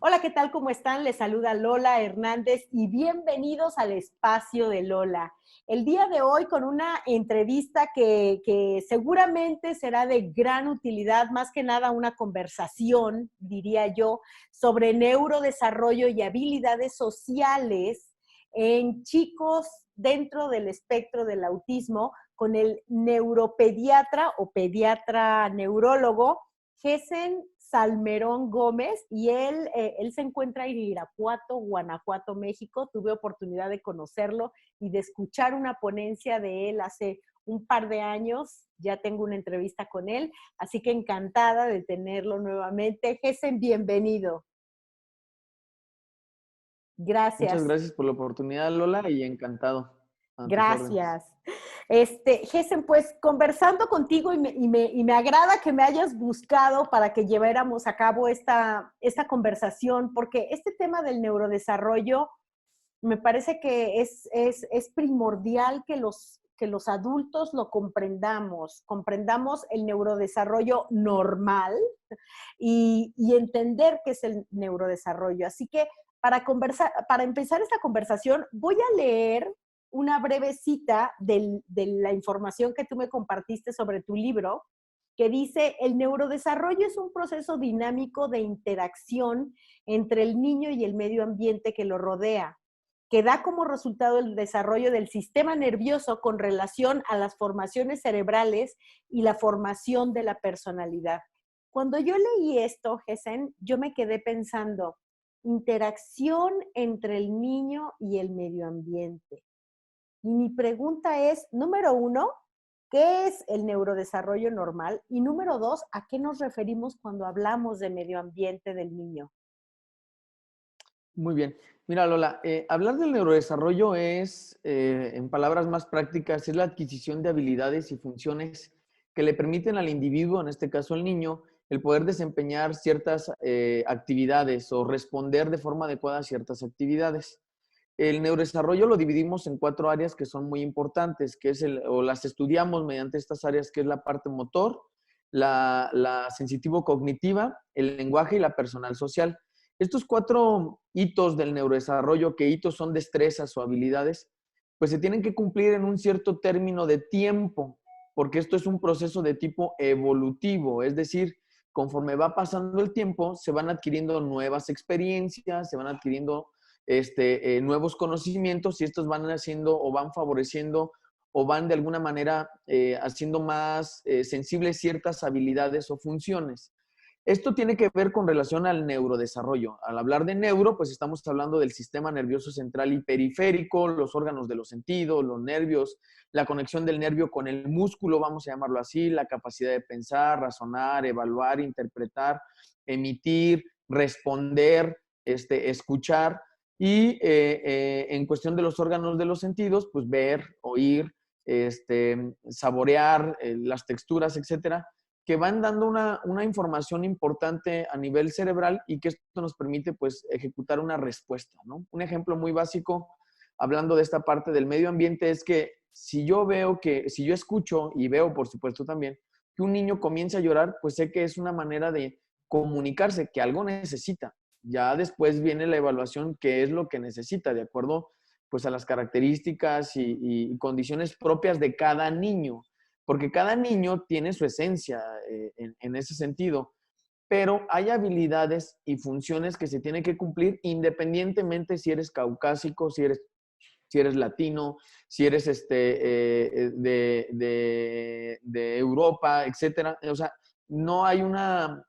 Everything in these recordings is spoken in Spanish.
Hola, ¿qué tal? ¿Cómo están? Les saluda Lola Hernández y bienvenidos al espacio de Lola. El día de hoy con una entrevista que seguramente será de gran utilidad, más que nada una conversación, diría yo, sobre neurodesarrollo y habilidades sociales en chicos dentro del espectro del autismo con el neuropediatra o pediatra neurólogo Gesen Salmerón Gómez y él se encuentra en Irapuato, Guanajuato, México. Tuve oportunidad de conocerlo y de escuchar una ponencia de él hace un par de años. Ya tengo una entrevista con él, así que encantada de tenerlo nuevamente. Gesen, bienvenido. Muchas Gracias. gracias por la oportunidad, Lola, y encantado. A tus órdenes. Gracias. Gesen, pues conversando contigo y me agrada que me hayas buscado para que lleváramos a cabo esta conversación, porque este tema del neurodesarrollo me parece que es primordial que los adultos lo comprendamos el neurodesarrollo normal y entender qué es el neurodesarrollo. Así que para empezar esta conversación, voy a leer una breve cita de la información que tú me compartiste sobre tu libro, que dice, el neurodesarrollo es un proceso dinámico de interacción entre el niño y el medio ambiente que lo rodea, que da como resultado el desarrollo del sistema nervioso con relación a las formaciones cerebrales y la formación de la personalidad. Cuando yo leí esto, Gesen, yo me quedé pensando, interacción entre el niño y el medio ambiente. Y mi pregunta es, número uno, ¿qué es el neurodesarrollo normal? Y número dos, ¿a qué nos referimos cuando hablamos de medio ambiente del niño? Muy bien. Mira, Lola, hablar del neurodesarrollo es, en palabras más prácticas, es la adquisición de habilidades y funciones que le permiten al individuo, en este caso el niño, el poder desempeñar ciertas actividades o responder de forma adecuada a ciertas actividades. El neurodesarrollo lo dividimos en 4 áreas que son muy importantes, que es o las estudiamos mediante estas áreas, que es la parte motor, la sensitivo-cognitiva, el lenguaje y la personal social. Estos 4 hitos del neurodesarrollo, que hitos son destrezas o habilidades, pues se tienen que cumplir en un cierto término de tiempo, porque esto es un proceso de tipo evolutivo, es decir, conforme va pasando el tiempo, se van adquiriendo nuevas experiencias, se van adquiriendo nuevos conocimientos y estos van haciendo o van favoreciendo o van de alguna manera haciendo más sensibles ciertas habilidades o funciones. Esto tiene que ver con relación al neurodesarrollo. Al hablar de neuro, pues estamos hablando del sistema nervioso central y periférico, los órganos de los sentidos, los nervios, la conexión del nervio con el músculo, vamos a llamarlo así, la capacidad de pensar, razonar, evaluar, interpretar, emitir, responder, escuchar. Y en cuestión de los órganos de los sentidos, pues ver, oír, saborear las texturas, etcétera, que van dando una información importante a nivel cerebral y que esto nos permite pues ejecutar una respuesta, ¿no? Un ejemplo muy básico, hablando de esta parte del medio ambiente, es que si yo escucho y veo, por supuesto también, que un niño comienza a llorar, pues sé que es una manera de comunicarse, que algo necesita. Ya después viene la evaluación, qué es lo que necesita, de acuerdo pues a las características y condiciones propias de cada niño, porque cada niño tiene su esencia en ese sentido, pero hay habilidades y funciones que se tienen que cumplir independientemente si eres caucásico, si eres latino, si eres de Europa, etcétera. O sea, no hay una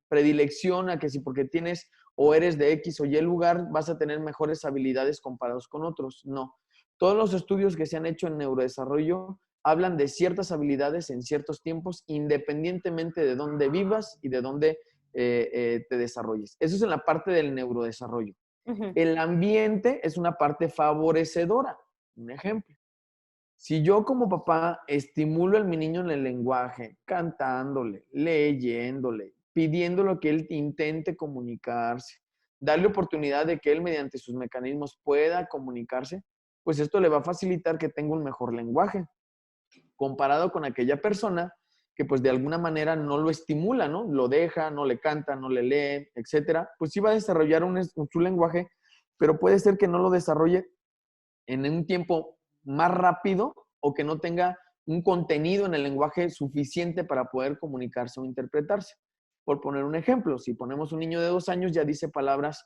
predilección a que si porque tienes o eres de X o Y lugar vas a tener mejores habilidades comparados con otros. No. Todos los estudios que se han hecho en neurodesarrollo hablan de ciertas habilidades en ciertos tiempos, independientemente de dónde vivas y de dónde te desarrolles. Eso es en la parte del neurodesarrollo. Ujú. El ambiente es una parte favorecedora. Un ejemplo. Si yo como papá estimulo a mi niño en el lenguaje, cantándole, leyéndole, pidiéndole que él intente comunicarse, darle oportunidad de que él mediante sus mecanismos pueda comunicarse, pues esto le va a facilitar que tenga un mejor lenguaje comparado con aquella persona que pues de alguna manera no lo estimula, ¿no? Lo deja, no le canta, no le lee, etcétera, pues sí va a desarrollar su lenguaje, pero puede ser que no lo desarrolle en un tiempo más rápido o que no tenga un contenido en el lenguaje suficiente para poder comunicarse o interpretarse. Por poner un ejemplo, si ponemos un niño de 2 años, ya dice palabras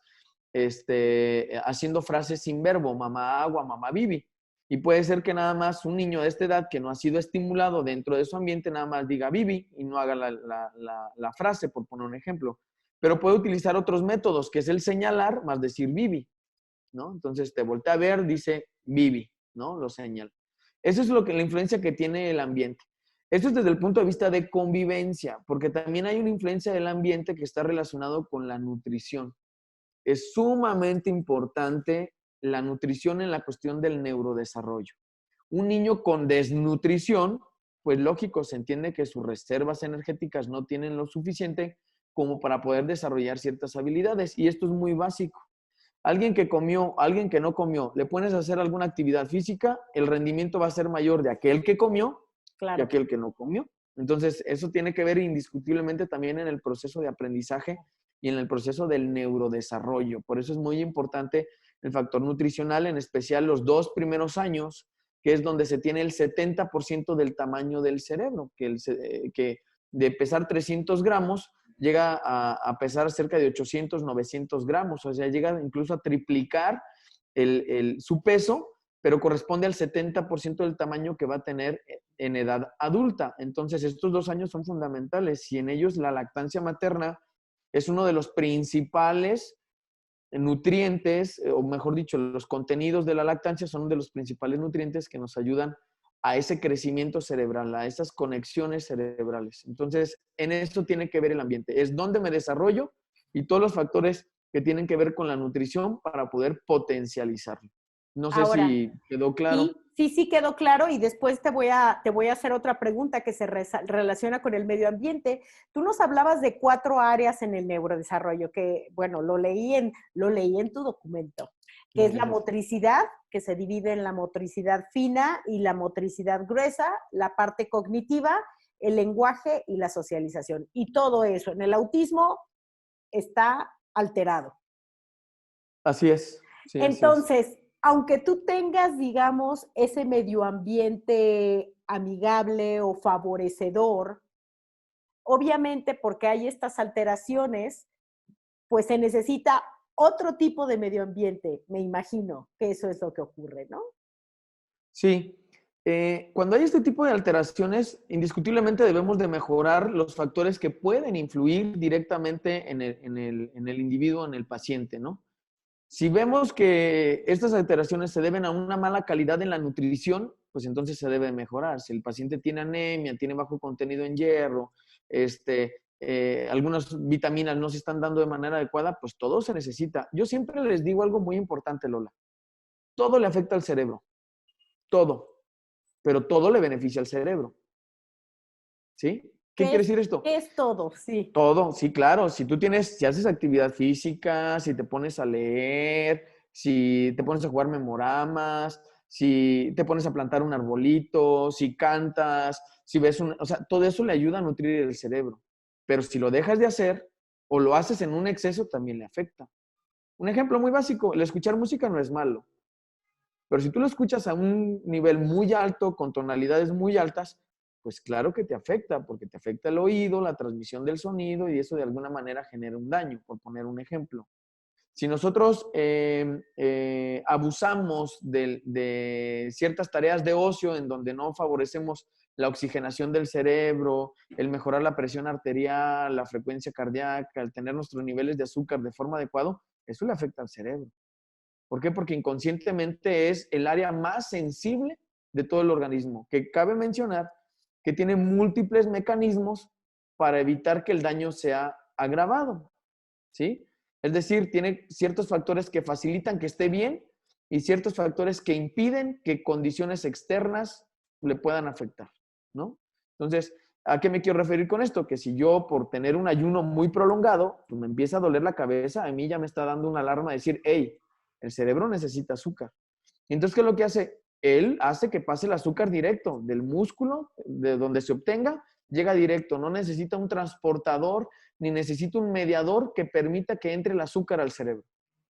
haciendo frases sin verbo, mamá agua, mamá bibi. Y puede ser que nada más un niño de esta edad que no ha sido estimulado dentro de su ambiente, nada más diga bibi y no haga la frase, por poner un ejemplo. Pero puede utilizar otros métodos, que es el señalar más decir bibi, ¿no? Entonces te voltea a ver, dice bibi, ¿no? Lo señala. Eso es la influencia que tiene el ambiente. Esto es desde el punto de vista de convivencia, porque también hay una influencia del ambiente que está relacionado con la nutrición. Es sumamente importante la nutrición en la cuestión del neurodesarrollo. Un niño con desnutrición, pues lógico, se entiende que sus reservas energéticas no tienen lo suficiente como para poder desarrollar ciertas habilidades. Y esto es muy básico. Alguien que comió, alguien que no comió, le pones a hacer alguna actividad física, el rendimiento va a ser mayor de aquel que comió que aquel que no comió. Entonces, eso tiene que ver indiscutiblemente también en el proceso de aprendizaje y en el proceso del neurodesarrollo. Por eso es muy importante el factor nutricional, en especial los 2 primeros años, que es donde se tiene el 70% del tamaño del cerebro, que de pesar 300 gramos llega a pesar cerca de 800, 900 gramos, o sea, llega incluso a triplicar su peso, pero corresponde al 70% del tamaño que va a tener en edad adulta. Entonces, estos 2 años son fundamentales y en ellos la lactancia materna es uno de los principales nutrientes, o mejor dicho, los contenidos de la lactancia son de los principales nutrientes que nos ayudan a ese crecimiento cerebral, a esas conexiones cerebrales. Entonces, en esto tiene que ver el ambiente. Es donde me desarrollo y todos los factores que tienen que ver con la nutrición para poder potencializarlo. No sé Ahora, si quedó claro. sí quedó claro y después te voy a hacer otra pregunta que se relaciona con el medio ambiente. Tú nos hablabas de 4 áreas en el neurodesarrollo, que, bueno, lo leí en tu documento, que es la Gracias. motricidad, que se divide en la motricidad fina y la motricidad gruesa, la parte cognitiva, el lenguaje y la socialización. Y todo eso en el autismo está alterado. Así es. Sí, así es. Entonces, aunque tú tengas, digamos, ese medio ambiente amigable o favorecedor, obviamente porque hay estas alteraciones, pues se necesita otro tipo de medio ambiente, me imagino que eso es lo que ocurre, ¿no? Sí. Cuando hay este tipo de alteraciones, indiscutiblemente debemos de mejorar los factores que pueden influir directamente en el individuo, en el paciente, ¿no? Si vemos que estas alteraciones se deben a una mala calidad en la nutrición, pues entonces se debe mejorar. Si el paciente tiene anemia, tiene bajo contenido en hierro, algunas vitaminas no se están dando de manera adecuada, pues todo se necesita. Yo siempre les digo algo muy importante, Lola. Todo le afecta al cerebro, todo, pero todo le beneficia al cerebro. ¿Sí? ¿Qué quiere decir esto? ¿Qué es todo? Sí. Todo, sí, claro. Si haces actividad física, si te pones a leer, si te pones a jugar memoramas, si te pones a plantar un arbolito, si cantas, si ves o sea, todo eso le ayuda a nutrir el cerebro. Pero si lo dejas de hacer o lo haces en un exceso, también le afecta. Un ejemplo muy básico, el escuchar música no es malo, pero si tú lo escuchas a un nivel muy alto, con tonalidades muy altas, pues claro que te afecta, porque te afecta el oído, la transmisión del sonido y eso de alguna manera genera un daño, por poner un ejemplo. Si nosotros abusamos de ciertas tareas de ocio en donde no favorecemos la oxigenación del cerebro, el mejorar la presión arterial, la frecuencia cardíaca, el tener nuestros niveles de azúcar de forma adecuada, eso le afecta al cerebro. ¿Por qué? Porque inconscientemente es el área más sensible de todo el organismo, que cabe mencionar que tiene múltiples mecanismos para evitar que el daño sea agravado, ¿sí? Es decir, tiene ciertos factores que facilitan que esté bien y ciertos factores que impiden que condiciones externas le puedan afectar, ¿no? Entonces, ¿a qué me quiero referir con esto? Que si yo por tener un ayuno muy prolongado, pues me empieza a doler la cabeza, a mí ya me está dando una alarma de decir, hey, el cerebro necesita azúcar. Entonces, ¿qué es lo que hace? Él hace que pase el azúcar directo del músculo, de donde se obtenga, llega directo, no necesita un transportador ni necesita un mediador que permita que entre el azúcar al cerebro.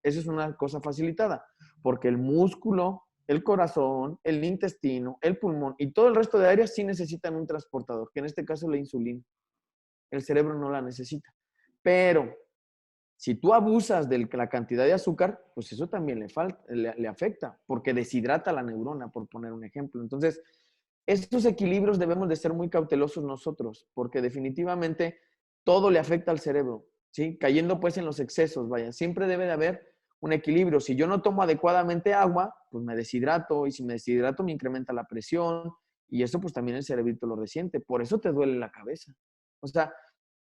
Eso es una cosa facilitada, porque el músculo, el corazón, el intestino, el pulmón y todo el resto de áreas sí necesitan un transportador, que en este caso es la insulina. El cerebro no la necesita. Pero si tú abusas de la cantidad de azúcar, pues eso también le afecta, porque deshidrata la neurona, por poner un ejemplo. Entonces, estos equilibrios debemos de ser muy cautelosos nosotros, porque definitivamente todo le afecta al cerebro, ¿sí? Cayendo pues en los excesos, vaya. Siempre debe de haber un equilibrio. Si yo no tomo adecuadamente agua, pues me deshidrato, y si me deshidrato me incrementa la presión, y eso pues también el cerebrito lo resiente. Por eso te duele la cabeza. O sea,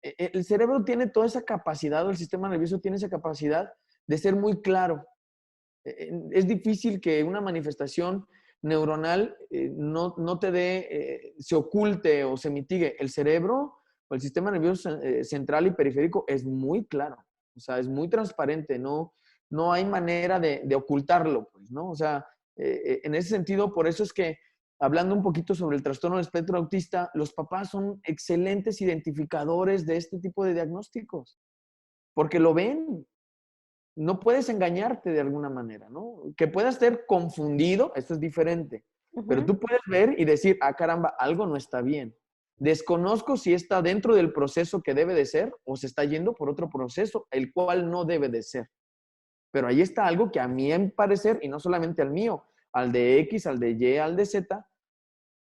el cerebro tiene toda esa capacidad, o el sistema nervioso tiene esa capacidad de ser muy claro. Es difícil que una manifestación neuronal no te dé, se oculte o se mitigue. El cerebro o el sistema nervioso central y periférico es muy claro, o sea, es muy transparente, no hay manera de ocultarlo, pues, ¿no? O sea, en ese sentido, por eso es que hablando un poquito sobre el trastorno del espectro autista, los papás son excelentes identificadores de este tipo de diagnósticos, porque lo ven. No puedes engañarte de alguna manera, ¿no? Que puedas ser confundido, eso es diferente. Pero Ujú. tú puedes ver y decir, ah, caramba, algo no está bien. Desconozco si está dentro del proceso que debe de ser o se está yendo por otro proceso, el cual no debe de ser. Pero ahí está algo que a mí, en parecer, y no solamente al mío, al de X, al de Y, al de Z,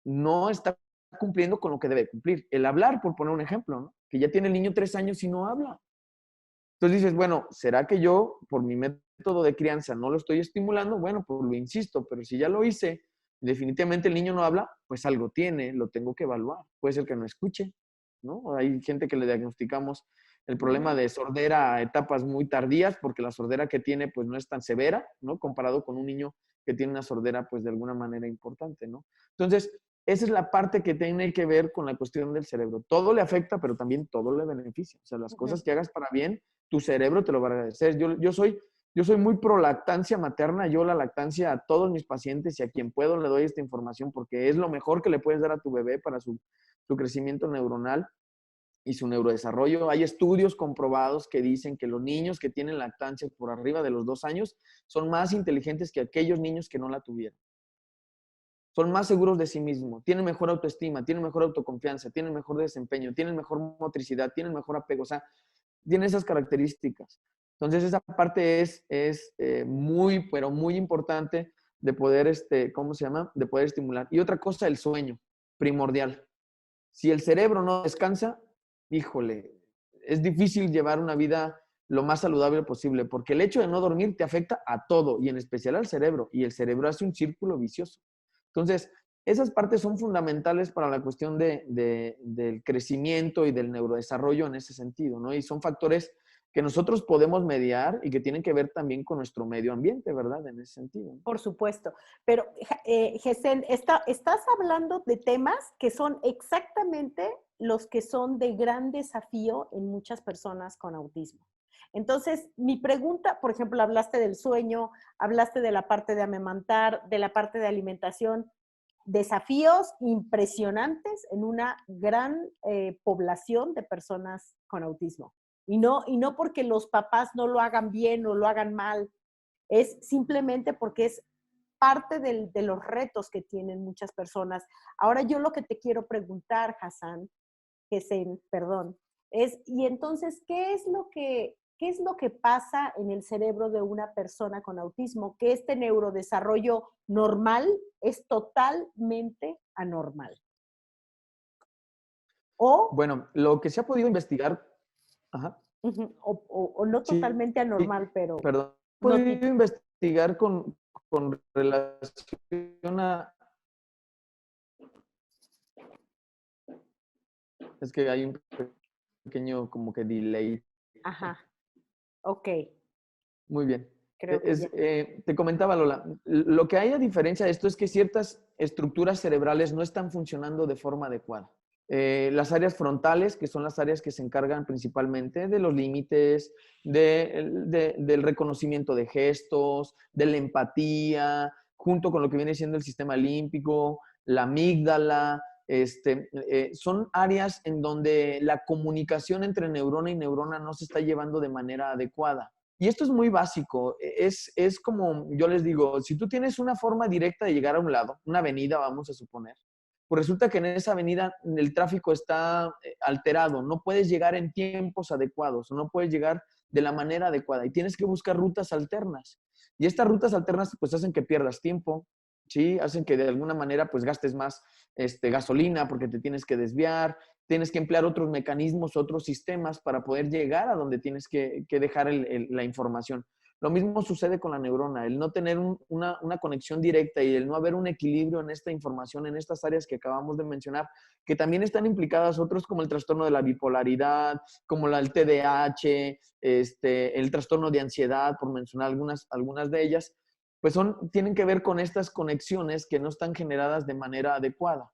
no está cumpliendo con lo que debe cumplir. El hablar, por poner un ejemplo, ¿no? Que ya tiene el niño 3 años y no habla. Entonces dices, bueno, ¿será que yo, por mi método de crianza, no lo estoy estimulando? Bueno, pues lo insisto, pero si ya lo hice, definitivamente el niño no habla, pues algo tiene, lo tengo que evaluar. Puede ser que no escuche, ¿no? Hay gente que le diagnosticamos el problema Ujú. de sordera a etapas muy tardías, porque la sordera que tiene, pues no es tan severa, ¿no? Comparado con un niño que tiene una sordera, pues de alguna manera importante, ¿no? Entonces, esa es la parte que tiene que ver con la cuestión del cerebro. Todo le afecta, pero también todo le beneficia. O sea, las Ujú. cosas que hagas para bien, tu cerebro te lo va a agradecer. Yo soy muy pro lactancia materna. Yo la lactancia a todos mis pacientes y a quien puedo le doy esta información porque es lo mejor que le puedes dar a tu bebé para su crecimiento neuronal y su neurodesarrollo. Hay estudios comprobados que dicen que los niños que tienen lactancia por arriba de los 2 años son más inteligentes que aquellos niños que no la tuvieron. Son más seguros de sí mismos, tienen mejor autoestima, tienen mejor autoconfianza, tienen mejor desempeño, tienen mejor motricidad, tienen mejor apego. O sea, tiene esas características. Entonces, esa parte es muy, pero muy importante de poder, ¿cómo se llama? De poder estimular. Y otra cosa, el sueño, primordial. Si el cerebro no descansa, híjole, es difícil llevar una vida lo más saludable posible, porque el hecho de no dormir te afecta a todo, y en especial al cerebro, y el cerebro hace un círculo vicioso. Entonces, esas partes son fundamentales para la cuestión del crecimiento y del neurodesarrollo en ese sentido, ¿no? Y son factores que nosotros podemos mediar y que tienen que ver también con nuestro medio ambiente, ¿verdad? En ese sentido, ¿no? Por supuesto. Pero, Gesén, estás hablando de temas que son exactamente los que son de gran desafío en muchas personas con autismo. Entonces, mi pregunta, por ejemplo, hablaste del sueño, hablaste de la parte de amamantar, de la parte de alimentación, desafíos impresionantes en una gran población de personas con autismo. Y no porque los papás no lo hagan bien o lo hagan mal, es simplemente porque es parte de los retos que tienen muchas personas. Ahora yo lo que te quiero preguntar, Hesen, perdón, es, y entonces, qué es lo que pasa en el cerebro de una persona con autismo? Que este neurodesarrollo normal es totalmente anormal. O, Bueno, lo que se ha podido investigar, ajá, o no sí, totalmente anormal, pero perdón, he no podido típico. investigar con relación a, es que hay un pequeño como que delay. Ajá, ok, Muy bien. creo que ya. Te comentaba, Lola, lo que hay a diferencia de esto es que ciertas estructuras cerebrales no están funcionando de forma adecuada. Las áreas frontales, que son las áreas que se encargan principalmente de los límites, del reconocimiento de gestos, de la empatía, junto con lo que viene siendo el sistema límbico, la amígdala, son áreas en donde la comunicación entre neurona y neurona no se está llevando de manera adecuada. Y esto es muy básico, es como yo les digo, si tú tienes una forma directa de llegar a un lado, una avenida, vamos a suponer, pues resulta que en esa avenida el tráfico está alterado, no puedes llegar en tiempos adecuados, no puedes llegar de la manera adecuada y tienes que buscar rutas alternas. Y estas rutas alternas pues hacen que pierdas tiempo, ¿sí? Hacen que de alguna manera pues gastes más gasolina porque te tienes que desviar, tienes que emplear otros mecanismos, otros sistemas para poder llegar a donde tienes que dejar la información. Lo mismo sucede con la neurona, el no tener una conexión directa y el no haber un equilibrio en esta información, en estas áreas que acabamos de mencionar, que también están implicadas otros como el trastorno de la bipolaridad, como el TDAH, el trastorno de ansiedad, por mencionar algunas de ellas, pues tienen que ver con estas conexiones que no están generadas de manera adecuada.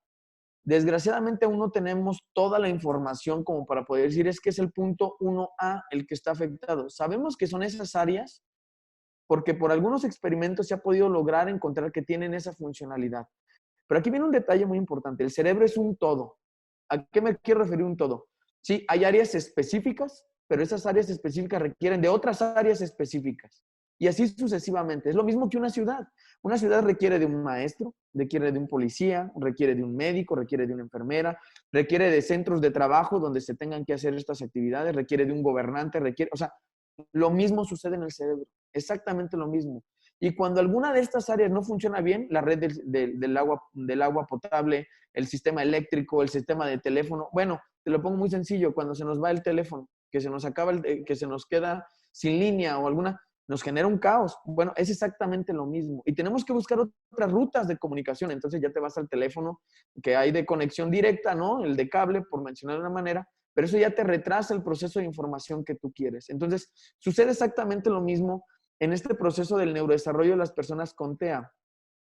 Desgraciadamente aún no tenemos toda la información como para poder decir es que es el punto 1A el que está afectado. Sabemos que son esas áreas porque por algunos experimentos se ha podido lograr encontrar que tienen esa funcionalidad. Pero aquí viene un detalle muy importante. El cerebro es un todo. ¿A qué me quiero referir un todo? Sí, hay áreas específicas, pero esas áreas específicas requieren de otras áreas específicas. Y así sucesivamente. Es lo mismo que una ciudad. Una ciudad requiere de un maestro, requiere de un policía, requiere de un médico, requiere de una enfermera, requiere de centros de trabajo donde se tengan que hacer estas actividades, requiere de un gobernante, o sea, lo mismo sucede en el cerebro, exactamente lo mismo. Y cuando alguna de estas áreas no funciona bien, la red del agua potable, el sistema eléctrico, el sistema de teléfono, bueno, te lo pongo muy sencillo, cuando se nos va el teléfono, que se nos acaba, que se nos queda sin línea o alguna, nos genera un caos. Bueno, es exactamente lo mismo. Y tenemos que buscar otras rutas de comunicación. Entonces ya te vas al teléfono que hay de conexión directa, ¿no? El de cable, por mencionar de una manera, pero eso ya te retrasa el proceso de información que tú quieres. Entonces, sucede exactamente lo mismo en este proceso del neurodesarrollo de las personas con TEA.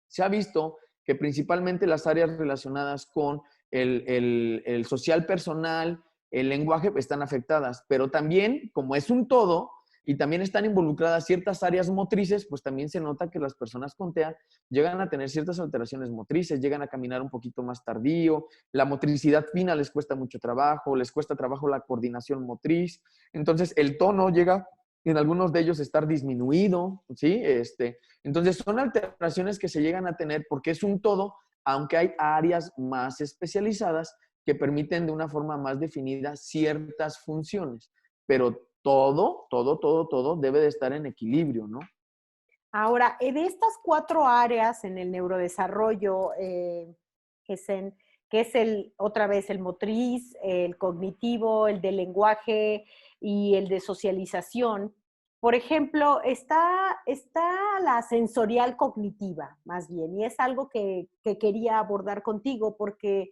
Se ha visto que principalmente las áreas relacionadas con el social personal, el lenguaje, están afectadas, pero también, como es un todo, y también están involucradas ciertas áreas motrices, pues también se nota que las personas con TEA llegan a tener ciertas alteraciones motrices, llegan a caminar un poquito más tardío, la motricidad fina les cuesta mucho trabajo, les cuesta trabajo la coordinación motriz, entonces el tono llega en algunos de ellos estar disminuido, ¿sí? Entonces son alteraciones que se llegan a tener porque es un todo, aunque hay áreas más especializadas que permiten de una forma más definida ciertas funciones, pero todo debe de estar en equilibrio, ¿no? Ahora, en estas 4 áreas en el neurodesarrollo, Gesen, que es otra vez el motriz, el cognitivo, el de lenguaje y el de socialización. Por ejemplo, está la sensorial cognitiva, más bien, y es algo que quería abordar contigo porque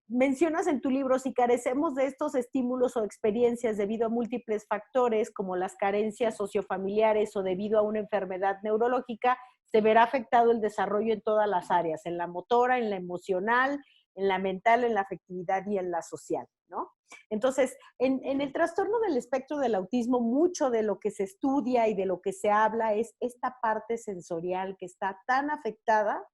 mencionas en tu libro, si carecemos de estos estímulos o experiencias debido a múltiples factores como las carencias sociofamiliares o debido a una enfermedad neurológica, se verá afectado el desarrollo en todas las áreas, en la motora, en la emocional, en la mental, en la afectividad y en la social, ¿no? Entonces, en el trastorno del espectro del autismo, mucho de lo que se estudia y de lo que se habla es esta parte sensorial que está tan afectada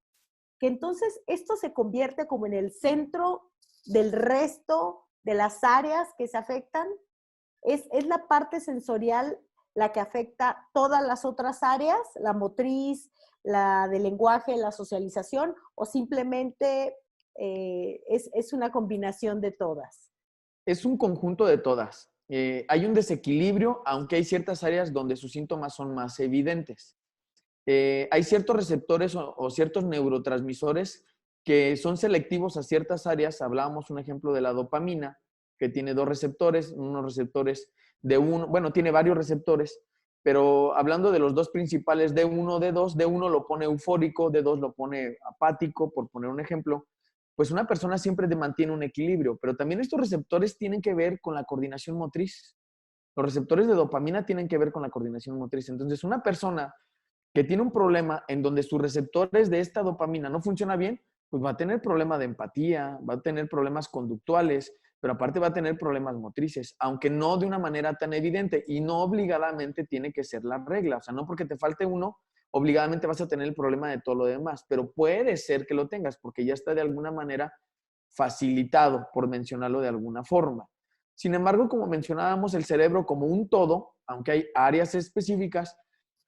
que entonces esto se convierte como en el centro del resto de las áreas que se afectan. Es la parte sensorial la que afecta todas las otras áreas, la motriz, la del lenguaje, la socialización, o simplemente es una combinación de todas. Es un conjunto de todas. Hay un desequilibrio, aunque hay ciertas áreas donde sus síntomas son más evidentes. Hay ciertos receptores o ciertos neurotransmisores que son selectivos a ciertas áreas. Hablábamos un ejemplo de la dopamina, que tiene 2 receptores, unos receptores de uno, bueno, tiene varios receptores, pero hablando de los 2 principales, D1, D2, D1 lo pone eufórico, D2 lo pone apático, por poner un ejemplo, pues una persona siempre mantiene un equilibrio, pero también estos receptores tienen que ver con la coordinación motriz. Los receptores de dopamina tienen que ver con la coordinación motriz. Entonces, una persona que tiene un problema en donde sus receptores de esta dopamina no funcionan bien, pues va a tener problema de empatía, va a tener problemas conductuales, pero aparte va a tener problemas motrices, aunque no de una manera tan evidente y no obligadamente tiene que ser la regla. O sea, no porque te falte uno, obligadamente vas a tener el problema de todo lo demás, pero puede ser que lo tengas porque ya está de alguna manera facilitado, por mencionarlo de alguna forma. Sin embargo, como mencionábamos, el cerebro como un todo, aunque hay áreas específicas,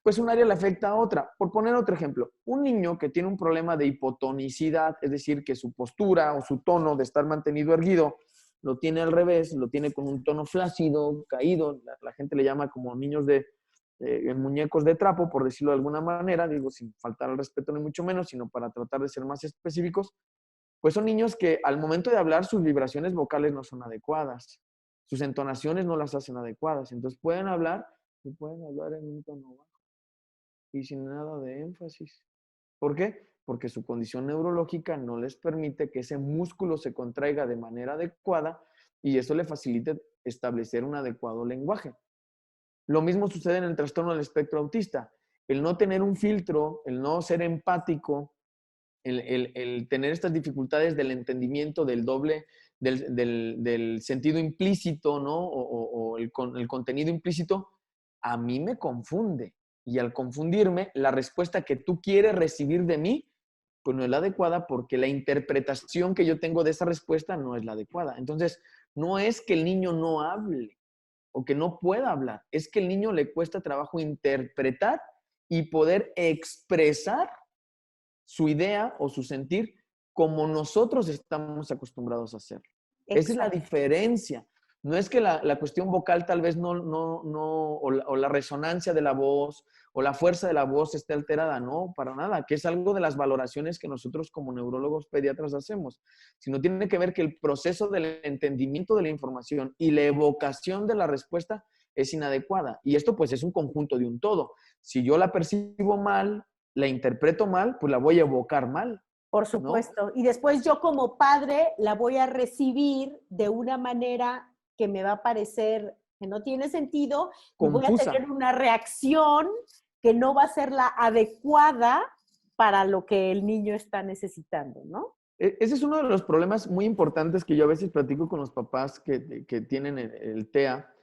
pues un área le afecta a otra. Por poner otro ejemplo, un niño que tiene un problema de hipotonicidad, es decir, que su postura o su tono de estar mantenido erguido lo tiene al revés, lo tiene con un tono flácido, caído, la gente le llama como niños de muñecos de trapo, por decirlo de alguna manera, digo sin faltar al respeto ni mucho menos, sino para tratar de ser más específicos, pues son niños que al momento de hablar sus vibraciones vocales no son adecuadas, sus entonaciones no las hacen adecuadas, entonces pueden hablar y pueden hablar en un tono bajo y sin nada de énfasis. ¿Por qué? Porque su condición neurológica no les permite que ese músculo se contraiga de manera adecuada y eso le facilite establecer un adecuado lenguaje. Lo mismo sucede en el trastorno del espectro autista. El no tener un filtro, el no ser empático, el tener estas dificultades del entendimiento del doble, del sentido implícito, ¿no? O el contenido implícito, a mí me confunde. Y al confundirme, la respuesta que tú quieres recibir de mí, pues no es la adecuada porque la interpretación que yo tengo de esa respuesta no es la adecuada. Entonces, no es que el niño no hable o que no pueda hablar, es que el niño le cuesta trabajo interpretar y poder expresar su idea o su sentir como nosotros estamos acostumbrados a hacerlo. Esa es la Exacto. diferencia. No es que la cuestión vocal tal vez o la resonancia de la voz o la fuerza de la voz esté alterada, no, para nada, que es algo de las valoraciones que nosotros como neurólogos pediatras hacemos, sino tiene que ver que el proceso del entendimiento de la información y la evocación de la respuesta es inadecuada. Y esto pues es un conjunto de un todo. Si yo la percibo mal, la interpreto mal, pues la voy a evocar mal, Por ¿no? supuesto. Y después yo como padre la voy a recibir de una manera que me va a parecer que no tiene sentido y voy a Confusa. tener una reacción que no va a ser la adecuada para lo que el niño está necesitando, ¿no? Ese es uno de los problemas muy importantes que yo a veces platico con los papás que tienen el TEA,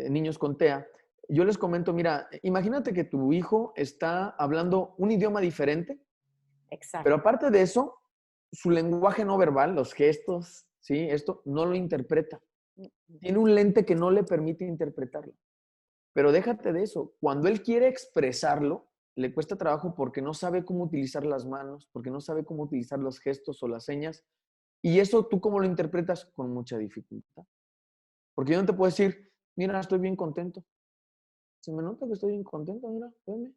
niños con TEA. Yo les comento, mira, imagínate que tu hijo está hablando un idioma diferente, pero Exacto. aparte de eso, su lenguaje no verbal, los gestos, ¿sí? Esto no lo interpreta. Tiene un lente que no le permite interpretarlo. Pero déjate de eso. Cuando él quiere expresarlo, le cuesta trabajo porque no sabe cómo utilizar las manos, porque no sabe cómo utilizar los gestos o las señas. Y eso tú cómo lo interpretas con mucha dificultad. Porque yo no te puedo decir, mira, estoy bien contento. Se me nota que estoy bien contento, mira, veme.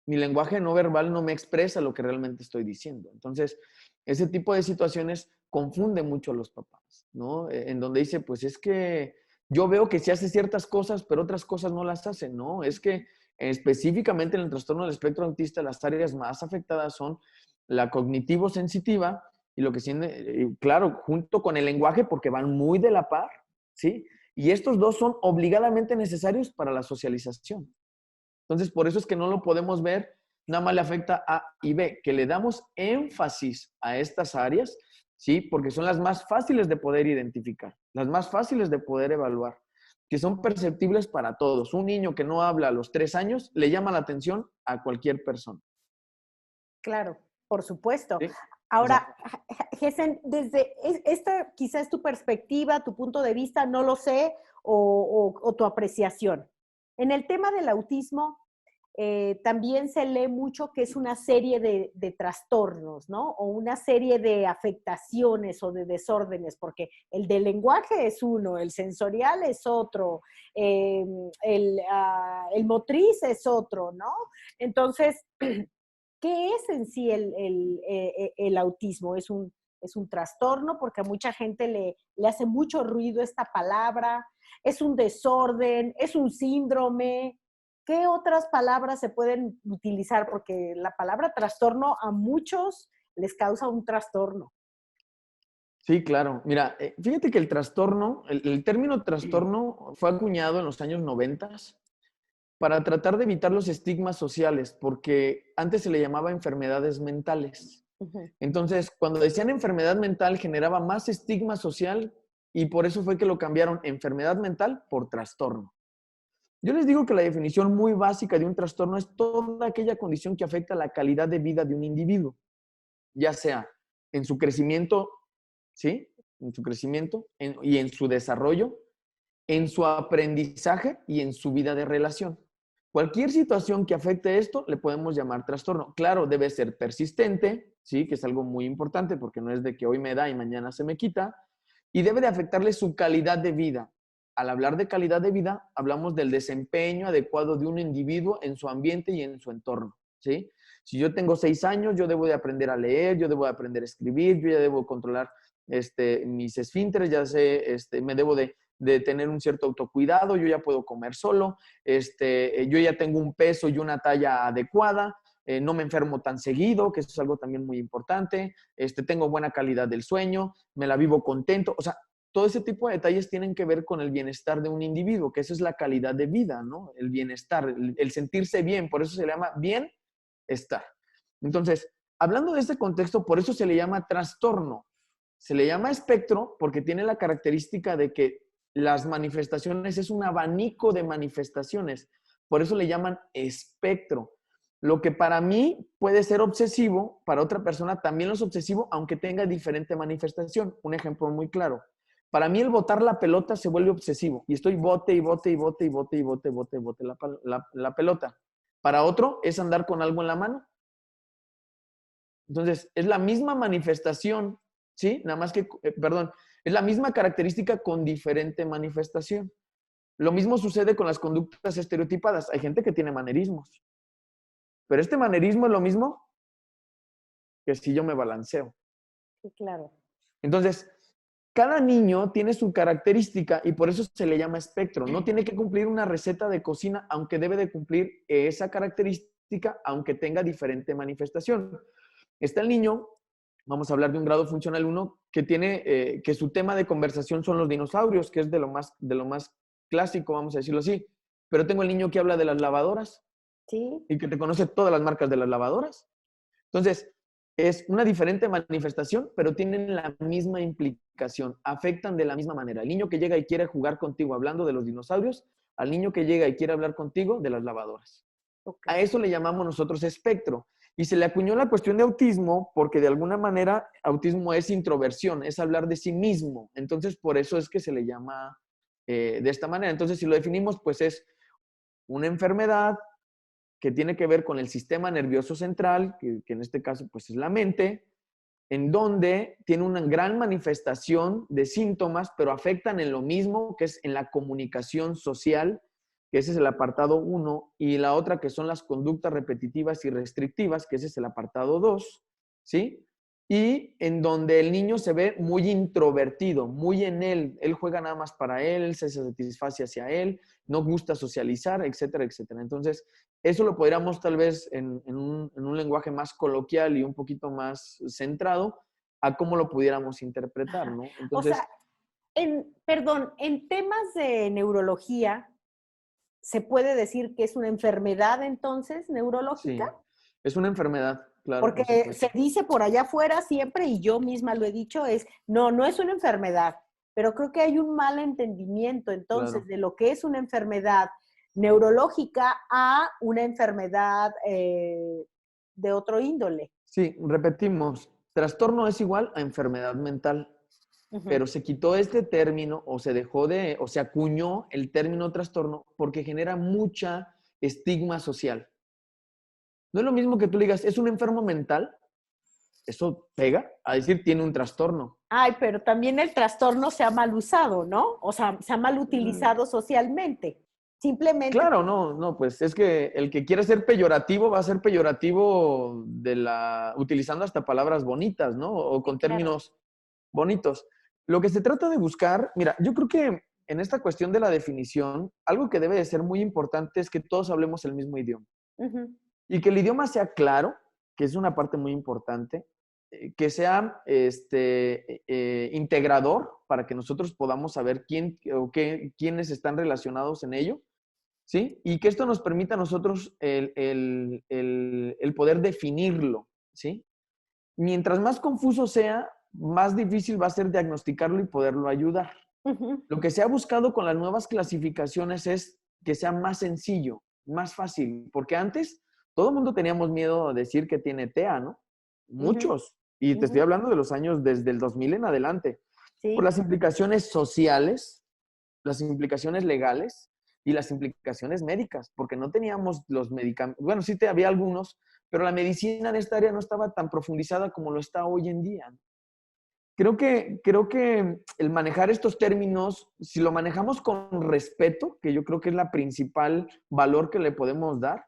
Mi lenguaje no verbal no me expresa lo que realmente estoy diciendo. Entonces, ese tipo de situaciones confunde mucho a los papás, ¿no? En donde dice, pues es que yo veo que se hace ciertas cosas, pero otras cosas no las hacen, ¿no? Es que específicamente en el trastorno del espectro autista, las áreas más afectadas son la cognitivo-sensitiva y lo que siente, claro, junto con el lenguaje, porque van muy de la par, ¿sí? Y estos dos son obligadamente necesarios para la socialización. Entonces, por eso es que no lo podemos ver, nada más le afecta a y B, que le damos énfasis a estas áreas, ¿sí? Porque son las más fáciles de poder identificar, las más fáciles de poder evaluar, que son perceptibles para todos. Un niño que no habla a los 3 años le llama la atención a cualquier persona, Claro, por supuesto. ¿sí? Ahora, Exacto. Gesen, desde esta quizás tu perspectiva, tu punto de vista, no lo sé, o tu apreciación. En el tema del autismo, también se lee mucho que es una serie de trastornos, ¿no? O una serie de afectaciones o de desórdenes, porque el del lenguaje es uno, el sensorial es otro, eh, el motriz es otro, ¿no? Entonces, ¿qué es en sí el autismo? Es un trastorno? Porque a mucha gente le hace mucho ruido esta palabra. ¿Es un desorden? ¿Es un síndrome? ¿Qué otras palabras se pueden utilizar? Porque la palabra trastorno a muchos les causa un trastorno. Sí, claro. Mira, fíjate que el trastorno, el término trastorno fue acuñado en los años 90 para tratar de evitar los estigmas sociales, porque antes se le llamaba enfermedades mentales. Ujú. Entonces, cuando decían enfermedad mental, generaba más estigma social y por eso fue que lo cambiaron enfermedad mental por trastorno. Yo les digo que la definición muy básica de un trastorno es toda aquella condición que afecta la calidad de vida de un individuo, ya sea en su crecimiento, ¿sí? En su crecimiento y en su desarrollo, en su aprendizaje y en su vida de relación. Cualquier situación que afecte esto le podemos llamar trastorno. Claro, debe ser persistente, ¿sí? Que es algo muy importante porque no es de que hoy me da y mañana se me quita. Y debe de afectarle su calidad de vida. Al hablar de calidad de vida, hablamos del desempeño adecuado de un individuo en su ambiente y en su entorno, ¿sí? Si yo tengo 6 años, yo debo de aprender a leer, yo debo de aprender a escribir, yo ya debo controlar mis esfínteres, ya sé, me debo de tener un cierto autocuidado, yo ya puedo comer solo, yo ya tengo un peso y una talla adecuada, no me enfermo tan seguido, que eso es algo también muy importante, tengo buena calidad del sueño, me la vivo contento, o sea, todo ese tipo de detalles tienen que ver con el bienestar de un individuo, que eso es la calidad de vida, ¿no? El bienestar, el sentirse bien, por eso se le llama bienestar. Entonces, hablando de este contexto, por eso se le llama trastorno. Se le llama espectro porque tiene la característica de que las manifestaciones es un abanico de manifestaciones. Por eso le llaman espectro. Lo que para mí puede ser obsesivo, para otra persona también lo es obsesivo, aunque tenga diferente manifestación. Un ejemplo muy claro. Para mí el botar la pelota se vuelve obsesivo y estoy bote y bote y bote y bote y bote, bote, bote la pelota. Para otro es andar con algo en la mano. Entonces, es la misma manifestación, ¿sí? Nada más que, perdón, es la misma característica con diferente manifestación. Lo mismo sucede con las conductas estereotipadas. Hay gente que tiene manerismos, pero este manerismo es lo mismo que si yo me balanceo. Sí, claro. Entonces, cada niño tiene su característica y por eso se le llama espectro. No tiene que cumplir una receta de cocina, aunque debe de cumplir esa característica, aunque tenga diferente manifestación. Está el niño, vamos a hablar de un grado funcional 1, que tiene, que su tema de conversación son los dinosaurios, que es de lo más clásico, vamos a decirlo así. Pero tengo el niño que habla de las lavadoras Sí. y que te conoce todas las marcas de las lavadoras. Entonces, es una diferente manifestación, pero tienen la misma implicación, afectan de la misma manera. El niño que llega y quiere jugar contigo hablando de los dinosaurios, al niño que llega y quiere hablar contigo de las lavadoras. Okay. A eso le llamamos nosotros espectro. Y se le acuñó la cuestión de autismo porque de alguna manera autismo es introversión, es hablar de sí mismo. Entonces, por eso es que se le llama de esta manera. Entonces, si lo definimos, pues es una enfermedad que tiene que ver con el sistema nervioso central, que en este caso pues es la mente, en donde tiene una gran manifestación de síntomas, pero afectan en lo mismo, que es en la comunicación social, que ese es el apartado 1, y la otra que son las conductas repetitivas y restrictivas, que ese es el apartado 2, ¿sí? Y en donde el niño se ve muy introvertido, muy en él juega nada más para él se satisface hacia él, no gusta socializar, etcétera, etcétera. Entonces, eso lo podríamos tal vez en un lenguaje más coloquial y un poquito más centrado a cómo lo pudiéramos interpretar, Ajá. ¿no? O Entonces, sea, perdón, en temas de neurología, ¿se puede decir que es una enfermedad entonces neurológica? sí, es una enfermedad, claro, por Porque se supuesto. dice por allá afuera siempre, y yo misma lo he dicho, no es una enfermedad, pero creo que hay un mal entendimiento entonces Claro. de lo que es una enfermedad neurológica a una enfermedad de otro índole. Sí, repetimos, trastorno es igual a enfermedad mental, Ujú. pero se quitó este término o se dejó de, o se acuñó el término trastorno porque genera mucha estigma social. No es lo mismo que tú le digas, es un enfermo mental, eso pega a decir tiene un trastorno. Ay, pero también el trastorno se ha mal usado, ¿no? O sea, se ha mal Mm, utilizado socialmente. Simplemente, claro, no, pues es que el que quiere ser peyorativo va a ser peyorativo utilizando hasta palabras bonitas, ¿no? O sí, con claro. términos bonitos. Lo que se trata de buscar, mira, yo creo que en esta cuestión de la definición, algo que debe de ser muy importante es que todos hablemos el mismo idioma Ujú. y que el idioma sea claro, que es una parte muy importante, que sea integrador para que nosotros podamos saber quiénes están relacionados en ello, ¿sí? Y que esto nos permita a nosotros el poder definirlo, ¿sí? Mientras más confuso sea, más difícil va a ser diagnosticarlo y poderlo ayudar. Ujú. Lo que se ha buscado con las nuevas clasificaciones es que sea más sencillo, más fácil, porque antes todo el mundo teníamos miedo a decir que tiene TEA, ¿no? Ujú, Muchos. Y te estoy ujú. hablando de los años desde el 2000 en adelante, por Sí, las implicaciones sociales, las implicaciones legales y las implicaciones médicas, porque no teníamos los medicamentos, bueno, sí había algunos, pero la medicina en esta área no estaba tan profundizada como lo está hoy en día. Creo que el manejar estos términos, si lo manejamos con respeto, que yo creo que es la principal valor que le podemos dar,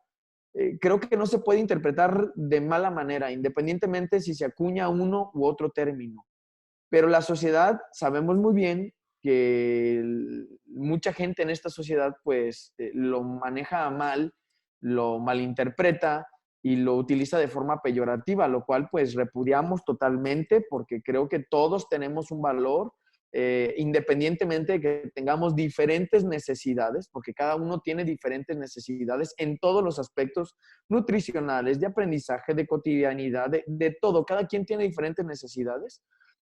creo que no se puede interpretar de mala manera, independientemente si se acuña uno u otro término. Pero la sociedad, sabemos muy bien que mucha gente en esta sociedad pues lo maneja mal, lo malinterpreta y lo utiliza de forma peyorativa, lo cual pues repudiamos totalmente porque creo que todos tenemos un valor, independientemente de que tengamos diferentes necesidades, porque cada uno tiene diferentes necesidades en todos los aspectos nutricionales, de aprendizaje, de cotidianidad, de todo. Cada quien tiene diferentes necesidades.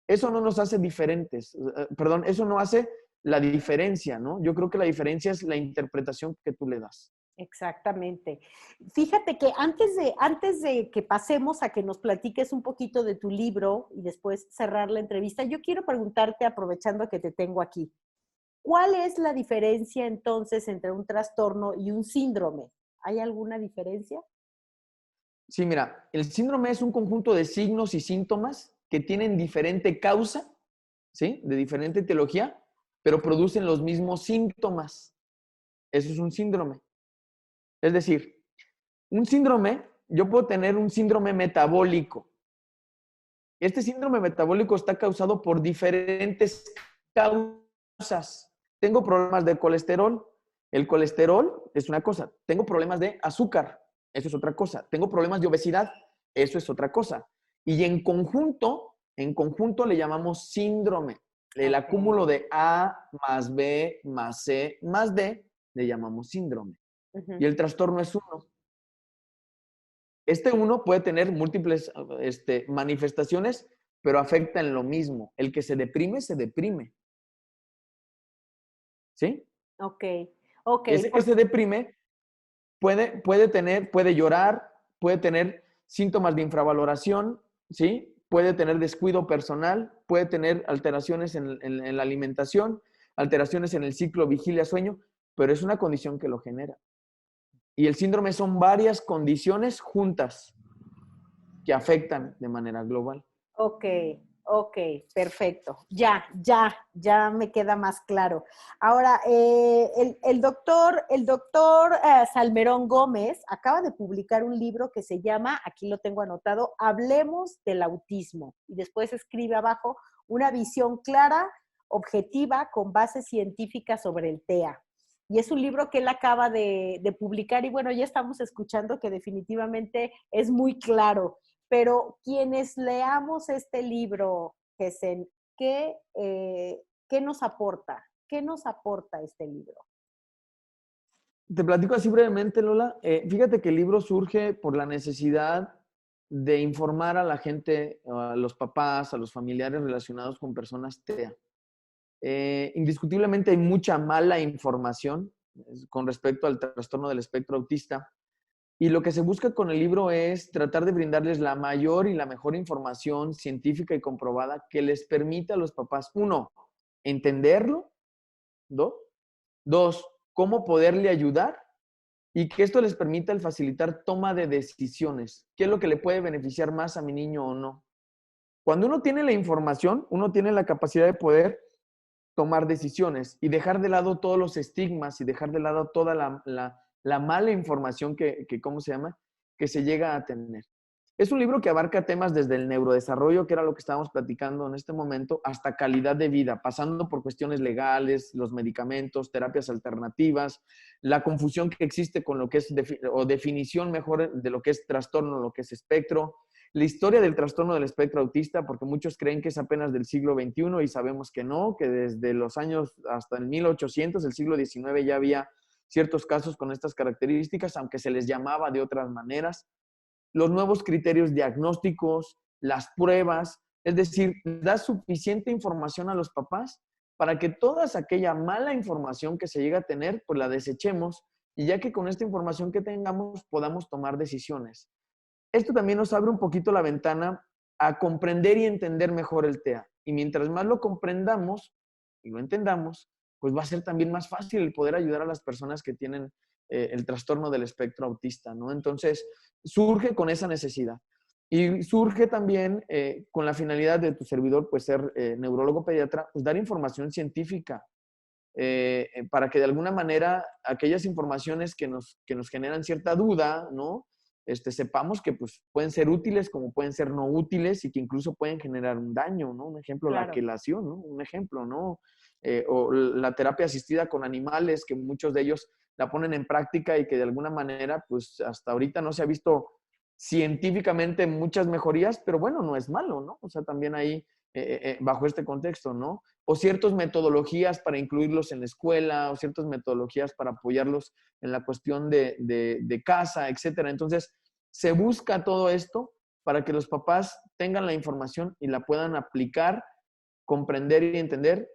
Eso no nos hace diferentes, perdón, eso no hace la diferencia, ¿no? Yo creo que la diferencia es la interpretación que tú le das. exactamente. Fíjate que antes de que pasemos a que nos platiques un poquito de tu libro y después cerrar la entrevista, yo quiero preguntarte, aprovechando que te tengo aquí, ¿cuál es la diferencia entonces entre un trastorno y un síndrome? ¿Hay alguna diferencia? Sí, mira, el síndrome es un conjunto de signos y síntomas que tienen diferente causa, ¿sí? De diferente etiología, pero producen los mismos síntomas. Eso es un síndrome. Es decir, un síndrome, yo puedo tener un síndrome metabólico. Este síndrome metabólico está causado por diferentes causas. Tengo problemas de colesterol. El colesterol es una cosa. Tengo problemas de azúcar. Eso es otra cosa. Tengo problemas de obesidad. Eso es otra cosa. Y en conjunto le llamamos síndrome. El Ok. acúmulo de A más B más C más D le llamamos síndrome. Y Ujú. el trastorno es uno. Este uno puede tener múltiples manifestaciones, pero afecta en lo mismo. El que se deprime, ¿sí? Ok, ok, Ese que se deprime puede llorar, puede tener síntomas de infravaloración, ¿sí? Puede tener descuido personal, puede tener alteraciones en la alimentación, alteraciones en el ciclo vigilia-sueño, pero es una condición que lo genera. Y el síndrome son varias condiciones juntas que afectan de manera global. ok, ok, perfecto. Ya me queda más claro. Ahora, el doctor Salmerón Gómez acaba de publicar un libro que se llama, aquí lo tengo anotado, Hablemos del autismo. Y después escribe abajo una visión clara, objetiva, con base científica sobre el TEA. Y es un libro que él acaba de publicar y bueno, ya estamos escuchando que definitivamente es muy claro. Pero quienes leamos este libro, Gesen, ¿qué nos aporta? ¿Qué nos aporta este libro? Te platico así brevemente, Lola. Fíjate que el libro surge por la necesidad de informar a la gente, a los papás, a los familiares relacionados con personas TEA. Indiscutiblemente hay mucha mala información con respecto al trastorno del espectro autista. Y lo que se busca con el libro es tratar de brindarles la mayor y la mejor información científica y comprobada que les permita a los papás, uno, entenderlo, dos, dos, cómo poderle ayudar y que esto les permita el facilitar toma de decisiones. ¿Qué es lo que le puede beneficiar más a mi niño o no? Cuando uno tiene la información, uno tiene la capacidad de poder tomar decisiones y dejar de lado todos los estigmas y dejar de lado toda la mala información ¿cómo se llama? Que se llega a tener. Es un libro que abarca temas desde el neurodesarrollo, que era lo que estábamos platicando en este momento, hasta calidad de vida, pasando por cuestiones legales, los medicamentos, terapias alternativas, la confusión que existe con lo que es, o definición mejor de lo que es trastorno, lo que es espectro, la historia del trastorno del espectro autista, porque muchos creen que es apenas del siglo XXI y sabemos que no, que desde los años hasta el 1800, el siglo XIX, ya había ciertos casos con estas características, aunque se les llamaba de otras maneras. Los nuevos criterios diagnósticos, las pruebas, es decir, da suficiente información a los papás para que toda aquella mala información que se llega a tener, pues la desechemos y ya que con esta información que tengamos podamos tomar decisiones. Esto también nos abre un poquito la ventana a comprender y entender mejor el TEA. Y mientras más lo comprendamos y lo entendamos, pues va a ser también más fácil el poder ayudar a las personas que tienen el trastorno del espectro autista, ¿no? Entonces, surge con esa necesidad. Y surge también con la finalidad de tu servidor, pues ser neurólogo pediatra, pues dar información científica para que de alguna manera aquellas informaciones que nos generan cierta duda, ¿no? Sepamos que pues, pueden ser útiles como pueden ser no útiles y que incluso pueden generar un daño, ¿no? Un ejemplo, Claro. la quelación, ¿no? Un ejemplo, ¿no? O la terapia asistida con animales, que muchos de ellos la ponen en práctica y que de alguna manera, pues hasta ahorita no se ha visto científicamente muchas mejorías, pero bueno, no es malo, ¿no? O sea, también ahí, bajo este contexto, ¿no? O ciertas metodologías para incluirlos en la escuela, o ciertas metodologías para apoyarlos en la cuestión de casa, etcétera. Entonces, se busca todo esto para que los papás tengan la información y la puedan aplicar, comprender y entender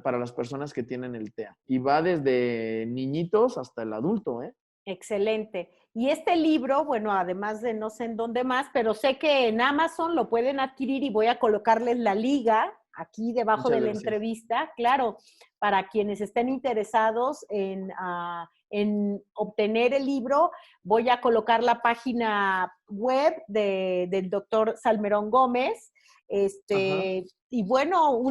para las personas que tienen el TEA. Y va desde niñitos hasta el adulto, ¿eh? Excelente. Y este libro, bueno, además de no sé en dónde más, pero sé que en Amazon lo pueden adquirir y voy a colocarles la liga aquí debajo Muchas de la gracias. entrevista, claro, para quienes estén interesados en obtener el libro, voy a colocar la página web del doctor Salmerón Gómez. Ajá. Y bueno,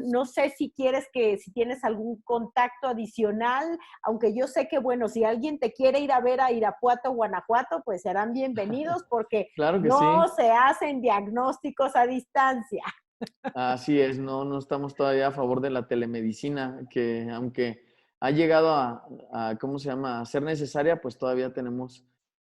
no sé si si tienes algún contacto adicional, aunque yo sé que, bueno, si alguien te quiere ir a ver a Irapuato, Guanajuato, pues serán bienvenidos porque Claro que sí. no se hacen diagnósticos a distancia. Así es, no estamos todavía a favor de la telemedicina, que aunque ha llegado ¿cómo se llama?, a ser necesaria, pues todavía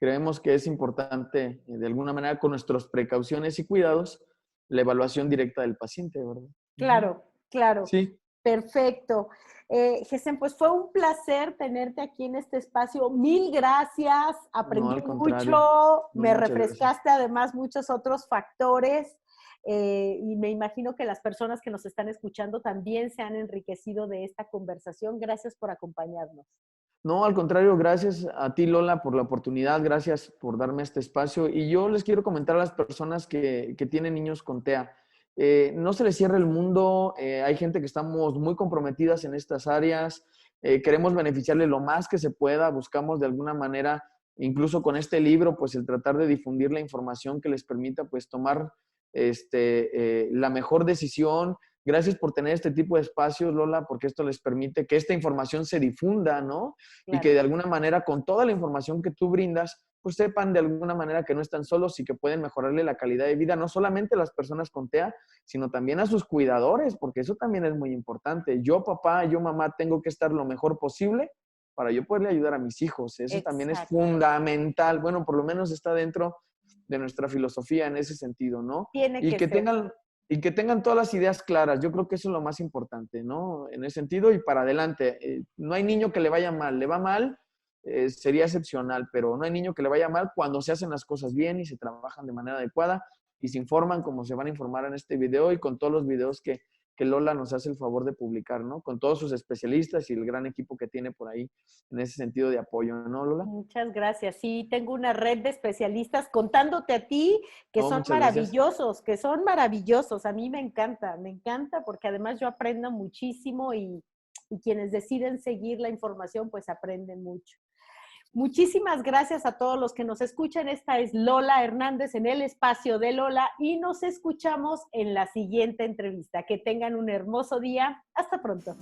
creemos que es importante, de alguna manera, con nuestras precauciones y cuidados, la evaluación directa del paciente, ¿verdad? Claro, claro. Sí. Perfecto. Gesen, pues fue un placer tenerte aquí en este espacio. Mil gracias. No, Aprendí al contrario. mucho. No, Me muchas gracias. refrescaste además muchos otros factores. Y me imagino que las personas que nos están escuchando también se han enriquecido de esta conversación. Gracias por acompañarnos. No, al contrario, gracias a ti, Lola, por la oportunidad, gracias por darme este espacio. Y yo les quiero comentar a las personas que tienen niños con TEA, no se les cierre el mundo, hay gente que estamos muy comprometidas en estas áreas, queremos beneficiarle lo más que se pueda, buscamos de alguna manera, incluso con este libro, pues el tratar de difundir la información que les permita pues tomar la mejor decisión. Gracias por tener este tipo de espacios, Lola, porque esto les permite que esta información se difunda, ¿no? Y que Claro. de alguna manera, con toda la información que tú brindas, pues sepan de alguna manera que no están solos y que pueden mejorarle la calidad de vida, no solamente a las personas con TEA, sino también a sus cuidadores, porque eso también es muy importante. Yo, papá, yo, mamá, tengo que estar lo mejor posible para yo poderle ayudar a mis hijos. Eso también es Exacto. fundamental. Bueno, por lo menos está dentro de nuestra filosofía en ese sentido, ¿no? Tiene Y que que ser. tengan todas las ideas claras. Yo creo que eso es lo más importante, ¿no? En ese sentido y para adelante. No hay niño que le vaya mal. Le va mal, sería excepcional, pero no hay niño que le vaya mal cuando se hacen las cosas bien y se trabajan de manera adecuada y se informan como se van a informar en este video y con todos los videos que Lola nos hace el favor de publicar, ¿no? Con todos sus especialistas y el gran equipo que tiene por ahí en ese sentido de apoyo, ¿no, Lola? Muchas gracias. Sí, tengo una red de especialistas contándote a ti No, muchas gracias. que son maravillosos. A mí me encanta porque además yo aprendo muchísimo y quienes deciden seguir la información pues aprenden mucho. Muchísimas gracias a todos los que nos escuchan. Esta es Lola Hernández en el espacio de Lola y nos escuchamos en la siguiente entrevista. Que tengan un hermoso día. Hasta pronto.